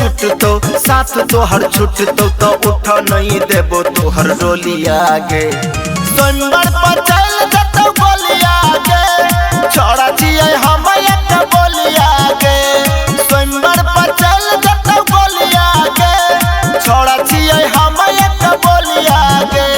टूटतो साथ तोहर छूटतो तो उठ नहीं देबो तोहर डोलिया गे। स्वयंवर पर चल जतो बोलिया गे, छोड़ा छिए हम एक बोलिया गे। स्वयंवर पर चल जतो बोलिया गे, छोड़ा छिए हम एक बोलिया गे।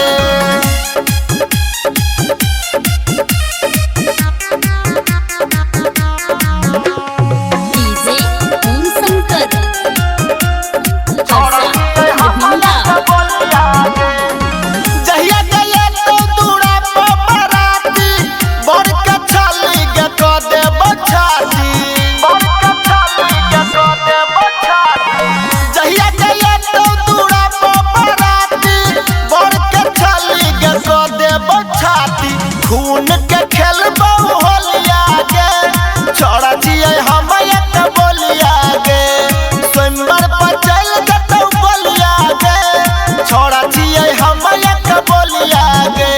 खून के खेलबो होलिया गे, छोड़ा छिए हम एक बोलिया गे। स्वयंवर पर चल जतो बोलिया गे, छोड़ा छिए हम एक बोलिया गे।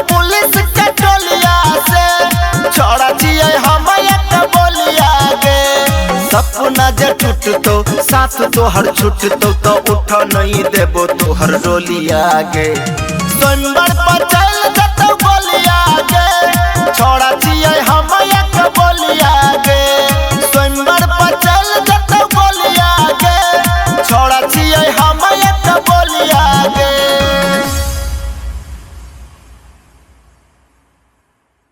पुलिस के टोलिया से छोड़ा छिए हम एक बोलिया गे। सपना जे टूटतो साथ तोहर छूटतो तो उठ नहीं देबो तोहर डोलिया गे। स्वयंवर पर चल जतो बोलिया गे, छोड़ा छिए